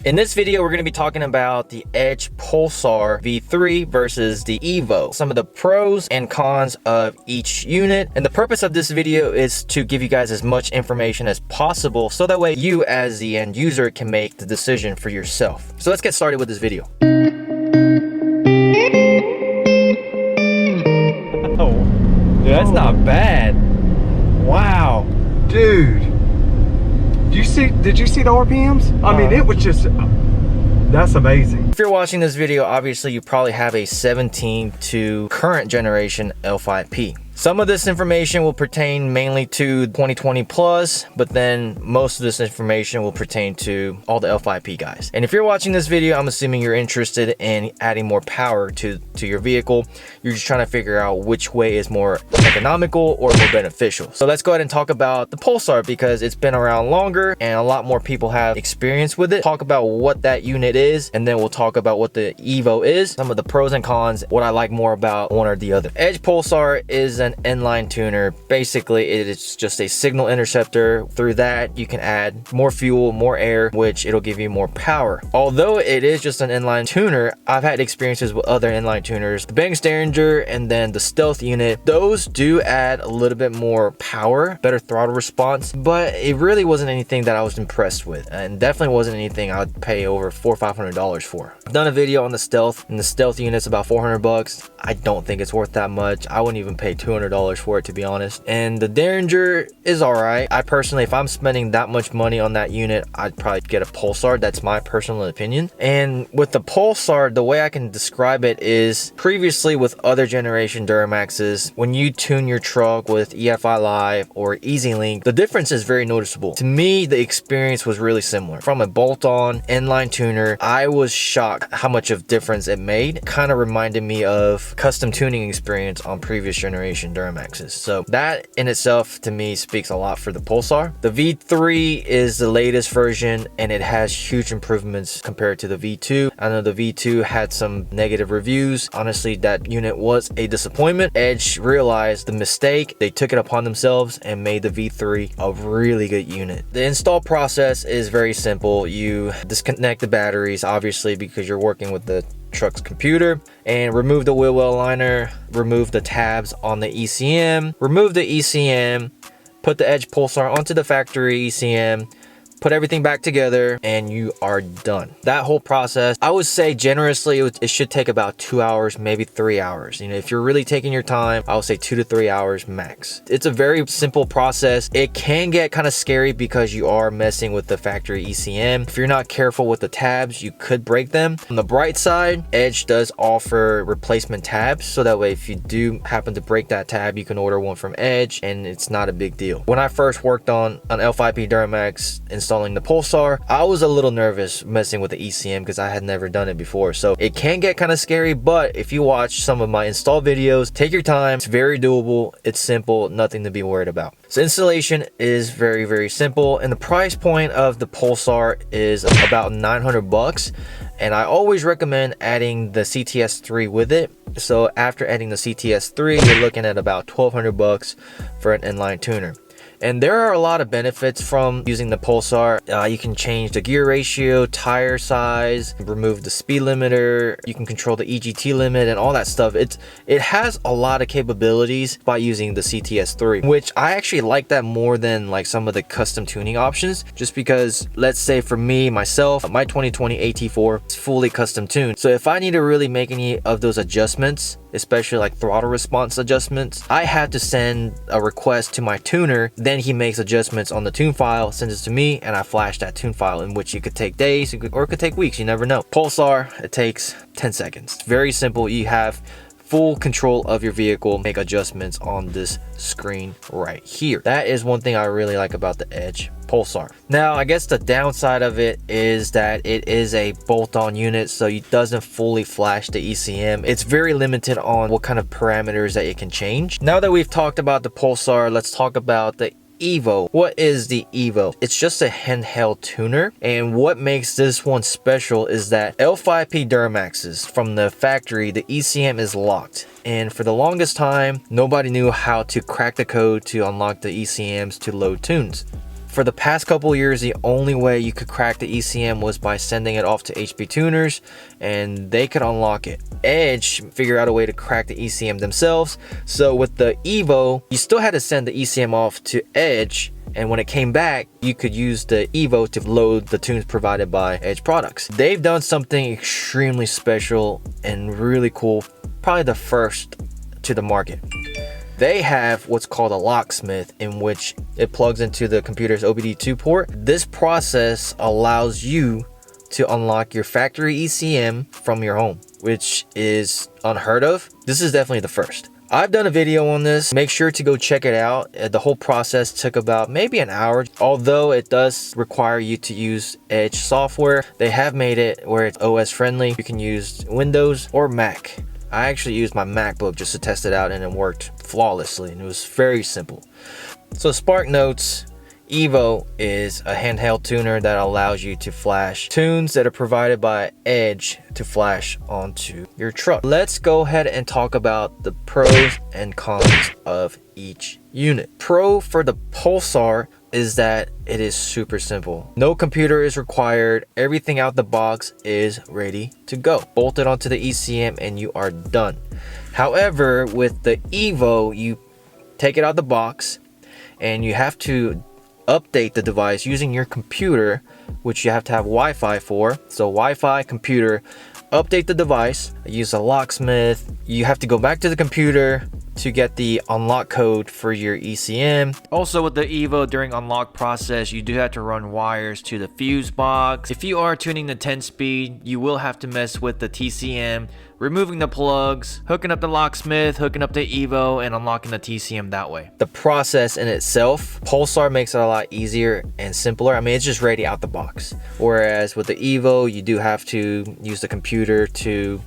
In this video, we're going to be talking about the Edge Pulsar V3 versus the Evoht, some of the pros and cons of each unit. And the purpose of this video is to give you guys as much information as possible so that way you as the end user can make the decision for yourself. So let's get started with this video. Oh, dude, that's not bad. Wow. Dude. Did you see the RPMs? I mean, it was just, that's amazing. If you're watching this video, obviously you probably have a 17 to current generation L5P. Some of this information will pertain mainly to 2020 plus, but then most of this information will pertain to all the L5P guys. And if you're watching this video, I'm assuming you're interested in adding more power to your vehicle. You're just trying to figure out which way is more economical or more beneficial. So let's go ahead and talk about the Pulsar because it's been around longer and a lot more people have experience with it. Talk about what that unit is, and then we'll talk about what the Evoht is, some of the pros and cons, what I like more about one or the other. Edge Pulsar is an inline tuner. Basically, it is just a signal interceptor. Through that, you can add more fuel, more air, which it'll give you more power. Although it is just an inline tuner, I've had experiences with other inline tuners, the Bang Derringer and then the Stealth unit. Those do add a little bit more power, better throttle response, but it really wasn't anything that I was impressed with, and definitely wasn't anything I would pay over $400 or $500 for. I've done a video on the Stealth, and the Stealth unit's about 400 bucks. I don't think it's worth that much. I wouldn't even pay $200 for it, to be honest. And the Derringer is all right. I personally, if I'm spending that much money on that unit, I'd probably get a Pulsar. That's my personal opinion. And with the Pulsar, the way I can describe it is previously with other generation Duramaxes, when you tune your truck with EFI Live or EasyLink, the difference is very noticeable. To me, the experience was really similar. From a bolt-on inline tuner, I was shocked how much of difference it made. Kind of reminded me of custom tuning experience on previous generation Duramaxes. So that in itself to me speaks a lot for the Pulsar. The V3 is the latest version and it has huge improvements compared to the V2. I know the V2 had some negative reviews. Honestly, that unit was a disappointment. Edge realized the mistake. They took it upon themselves and made the V3 a really good unit. The install process is very simple. You disconnect the batteries, obviously, because you're working with the truck's computer, and remove the wheel well liner, remove the tabs on the ECM, remove the ECM, put the Edge Pulsar onto the factory ECM, put everything back together, and you are done. That whole process, I would say generously, it should take about 2 hours, maybe 3 hours. You know, if you're really taking your time, I would say 2 to 3 hours max. It's a very simple process. It can get kind of scary because you are messing with the factory ECM. If you're not careful with the tabs, you could break them. On the bright side, Edge does offer replacement tabs, so that way if you do happen to break that tab, you can order one from Edge and it's not a big deal. When I first worked on an L5P Duramax installing the Pulsar, I was a little nervous messing with the ECM because I had never done it before. So it can get kind of scary, but if you watch some of my install videos, take your time. It's very doable. It's simple, nothing to be worried about. So installation is very, very simple, and the price point of the Pulsar is about 900 bucks. And I always recommend adding the CTS3 with it. So after adding the CTS3, you're looking at about 1200 bucks for an inline tuner. And there are a lot of benefits from using the Pulsar. You can change the gear ratio, tire size, remove the speed limiter, you can control the EGT limit and all that stuff. It has a lot of capabilities by using the CTS3, which I actually like that more than like some of the custom tuning options, just because let's say for me, myself, my 2020 AT4 is fully custom tuned. So if I need to really make any of those adjustments, especially like throttle response adjustments, I have to send a request to my tuner. Then he makes adjustments on the tune file, sends it to me, and I flash that tune file, in which it could take days or it could take weeks. You never know. Pulsar, it takes 10 seconds. Very simple. You have full control of your vehicle, make adjustments on this screen right here. That is one thing I really like about the Edge Pulsar. Now, I guess the downside of it is that it is a bolt-on unit, so it doesn't fully flash the ECM. It's very limited on what kind of parameters that it can change. Now that we've talked about the Pulsar, let's talk about the Evoht. What is the Evoht? It's just a handheld tuner, and what makes this one special is that L5P Duramaxes from the factory, the ECM is locked, and for the longest time nobody knew how to crack the code to unlock the ECMs to load tunes. For the past couple years, the only way you could crack the ECM was by sending it off to HP tuners and they could unlock it. Edge figured out a way to crack the ECM themselves. So with the Evo, you still had to send the ECM off to Edge, and when it came back, you could use the Evo to load the tunes provided by Edge products. They've done something extremely special and really cool, probably the first to the market. They have what's called a locksmith, in which it plugs into the computer's OBD2 port. This process allows you to unlock your factory ECM from your home, which is unheard of. This is definitely the first. I've done a video on this. Make sure to go check it out. The whole process took about maybe an hour. Although it does require you to use Edge software, they have made it where it's OS friendly. You can use Windows or Mac. I actually used my MacBook just to test it out and it worked flawlessly and it was very simple. So Spark Notes Evo is a handheld tuner that allows you to flash tunes that are provided by Edge to flash onto your truck. Let's go ahead and talk about the pros and cons of each unit. Pro for the Pulsar is that it is super simple. No computer is required. Everything out the box is ready to go. Bolt it onto the ECM and you are done. However, with the Evo, you take it out the box and you have to update the device using your computer, which you have to have Wi-Fi for. So Wi-Fi, computer, update the device, use a locksmith. You have to go back to the computer to get the unlock code for your ECM. Also with the Evo, during unlock process, you do have to run wires to the fuse box. If you are tuning the 10 speed, you will have to mess with the TCM, removing the plugs, hooking up the locksmith, hooking up the Evo, and unlocking the TCM that way. The process in itself, Pulsar makes it a lot easier and simpler. I mean, it's just ready out the box. Whereas with the Evo, you do have to use the computer to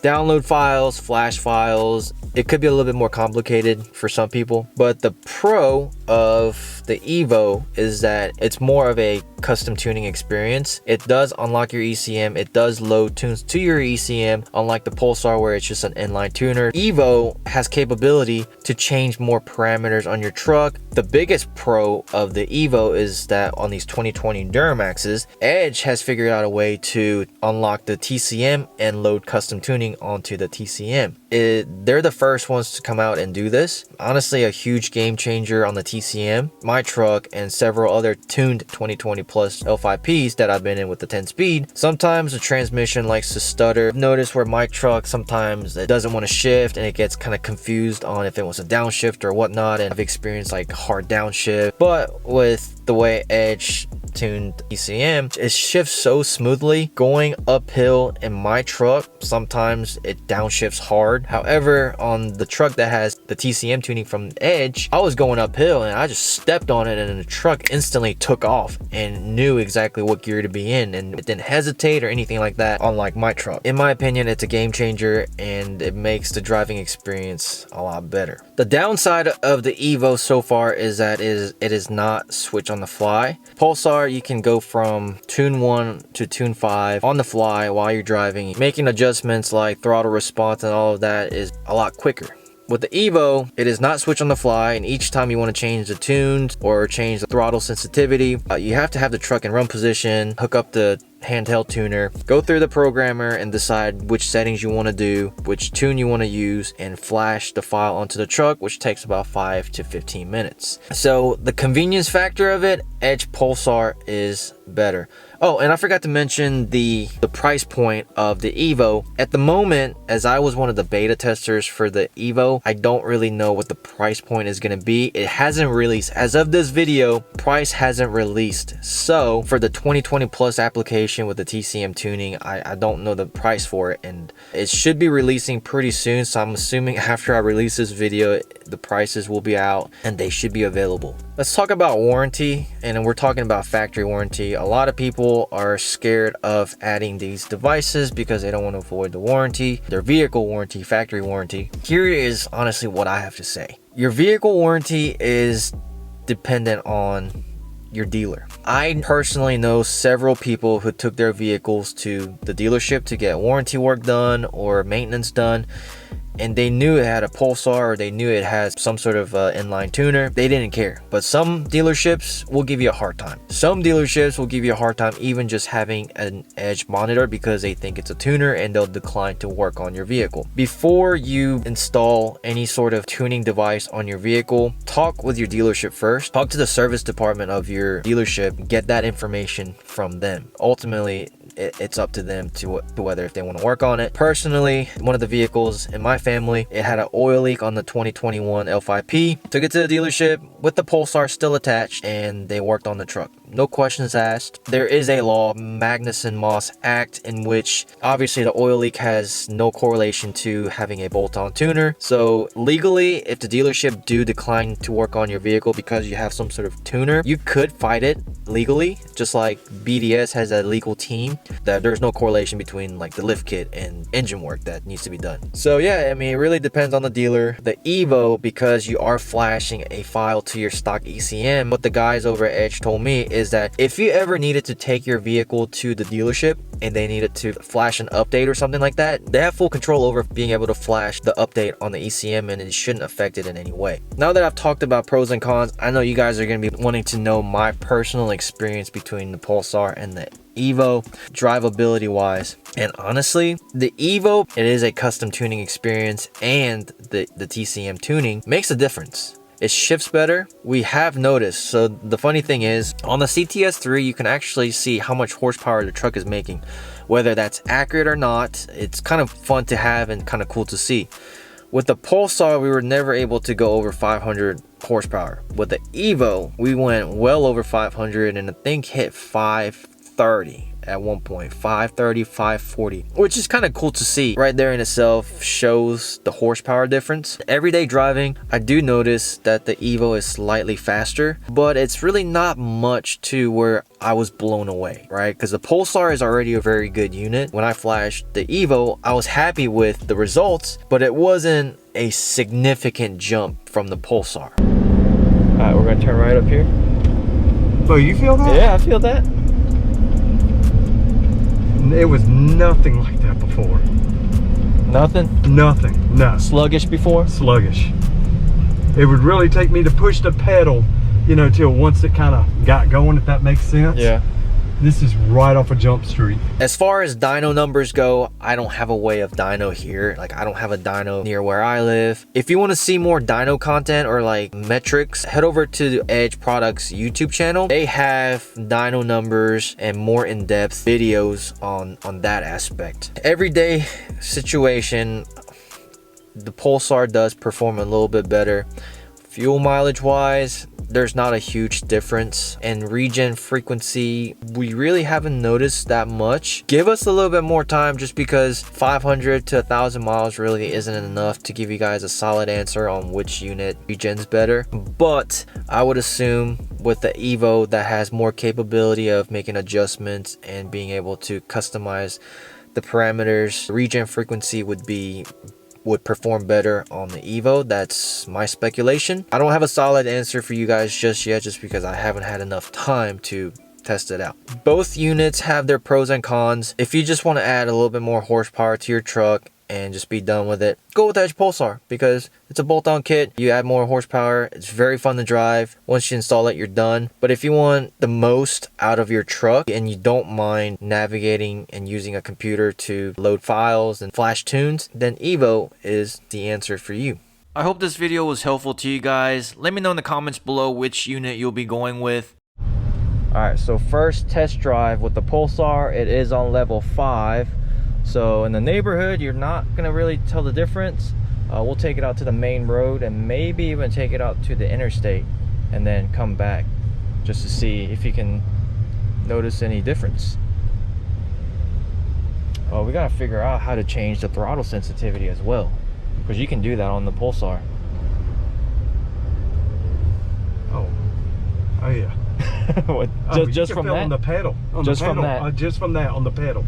download files, flash files. It could be a little bit more complicated for some people, but the pro of the Evo is that it's more of a custom tuning experience. It does unlock your ECM, it does load tunes to your ECM, unlike the Pulsar where it's just an inline tuner. Evo has capability to change more parameters on your truck. The biggest pro of the Evo is that on these 2020 Duramaxes, Edge has figured out a way to unlock the TCM and load custom tuning onto the TCM. They're the first ones to come out and do this. Honestly, a huge game changer on the TCM. My truck and several other tuned 2020 plus L5Ps that I've been in with the 10 speed, sometimes the transmission likes to stutter. I've noticed where my truck sometimes it doesn't want to shift and it gets kind of confused on if it wants a downshift or whatnot, and I've experienced like hard downshift. But with the way Edge tuned ECM, it shifts so smoothly. Going uphill in my truck, sometimes it downshifts hard. However, on the truck that has the TCM tuning from Edge, I was going uphill and I just stepped on it and the truck instantly took off and knew exactly what gear to be in, and it didn't hesitate or anything like that, unlike my truck. In my opinion, it's a game changer and it makes the driving experience a lot better. The downside of the Evo so far is that it is not switch on the fly. Pulsar, you can go from tune 1 to tune 5 on the fly while you're driving. Making adjustments like throttle response and all of that is a lot quicker. With the Evo, it is not switch on the fly, and each time you want to change the tunes or change the throttle sensitivity, you have to have the truck in run position, hook up the handheld tuner, go through the programmer and decide which settings you want to do, which tune you want to use, and flash the file onto the truck, which takes about 5 to 15 minutes. So the convenience factor of it, Edge Pulsar is better. Oh, and I forgot to mention the price point of the Evo. At the moment, as I was one of the beta testers for the Evo, I don't really know what the price point is going to be. It hasn't released. As of this video, price hasn't released. So for the 2020 plus application with the TCM tuning, I don't know the price for it, and it should be releasing pretty soon. So I'm assuming after I release this video, the prices will be out and they should be available. Let's talk about warranty, and we're talking about factory warranty. A lot of people are scared of adding these devices because they don't want to avoid the warranty, their vehicle warranty, factory warranty. Here is honestly what I have to say. Your vehicle warranty is dependent on your dealer. I personally know several people who took their vehicles to the dealership to get warranty work done or maintenance done, and they knew it had a Pulsar or they knew it has some sort of inline tuner, they didn't care. But some dealerships will give you a hard time. Some dealerships will give you a hard time even just having an Edge monitor because they think it's a tuner and they'll decline to work on your vehicle. Before you install any sort of tuning device on your vehicle, talk with your dealership first. Talk to the service department of your dealership, get that information from them. Ultimately, it's up to them to whether if they want to work on it. Personally, one of the vehicles in my family, it had an oil leak on the 2021 L5P. Took it to the dealership with the Pulsar still attached, and they worked on the truck. No questions asked. There is a law, Magnuson-Moss Act, in which obviously the oil leak has no correlation to having a bolt-on tuner. So legally, if the dealership do decline to work on your vehicle because you have some sort of tuner, you could fight it legally, just like BDS has a legal team, that there's no correlation between like the lift kit and engine work that needs to be done. So yeah, I mean, it really depends on the dealer. The Evo, because you are flashing a file to your stock ECM, what the guys over at Edge told me is that if you ever needed to take your vehicle to the dealership and they needed to flash an update or something like that, they have full control over being able to flash the update on the ECM and it shouldn't affect it in any way. Now that I've talked about pros and cons, I know you guys are going to be wanting to know my personal experience between the Pulsar and the Evo, drivability wise. And honestly, the Evo, it is a custom tuning experience, and the TCM tuning makes a difference. It shifts better. We have noticed. So the funny thing is, on the CTS3, you can actually see how much horsepower the truck is making. Whether that's accurate or not, it's kind of fun to have and kind of cool to see. With the Pulsar, we were never able to go over 500 horsepower. With the Evo, we went well over 500 and the thing hit 530 at one point, 530, 540, which is kind of cool to see. Right there in itself shows the horsepower difference. Everyday driving, I do notice that the Evo is slightly faster, but it's really not much to where I was blown away, right? Because the Pulsar is already a very good unit. When I flashed the Evo, I was happy with the results, but it wasn't a significant jump from the Pulsar. All right, we're gonna turn right up here. Oh, you feel that? Yeah, I feel that. It was nothing like that before. Nothing? Nothing, no. Sluggish before? Sluggish. It would really take me to push the pedal, you know, till once it kind of got going, if that makes sense. Yeah. This is right off of Jump Street. As far as dyno numbers go, I don't have a way of dyno here. Like, I don't have a dyno near where I live. If you want to see more dyno content or like metrics, head over to the Edge Products YouTube channel. They have dyno numbers and more in-depth videos on that aspect. Everyday situation, the Pulsar does perform a little bit better. Fuel mileage wise, there's not a huge difference, and regen frequency, we really haven't noticed that much. Give us a little bit more time, just because 500 to 1,000 miles really isn't enough to give you guys a solid answer on which unit regen's better. But I would assume with the Evo, that has more capability of making adjustments and being able to customize the parameters, regen frequency would perform better on the Evo. That's my speculation. I don't have a solid answer for you guys just yet, just because I haven't had enough time to test it out. Both units have their pros and cons. If you just want to add a little bit more horsepower to your truck and just be done with it, go with Edge Pulsar, because it's a bolt-on kit. You add more horsepower, it's very fun to drive. Once you install it, you're done. But if you want the most out of your truck and you don't mind navigating and using a computer to load files and flash tunes, then Evo is the answer for you. I hope this video was helpful to you guys. Let me know in the comments below which unit you'll be going with. Alright, so first test drive with the Pulsar, it is on level 5. So in the neighborhood, you're not gonna really tell the difference. We'll take it out to the main road and maybe even take it out to the interstate and then come back just to see if you can notice any difference. Oh, we gotta figure out how to change the throttle sensitivity as well, because you can do that on the Pulsar. Oh yeah. What, just from that? On the pedal. Just from that? Just from that on the pedal.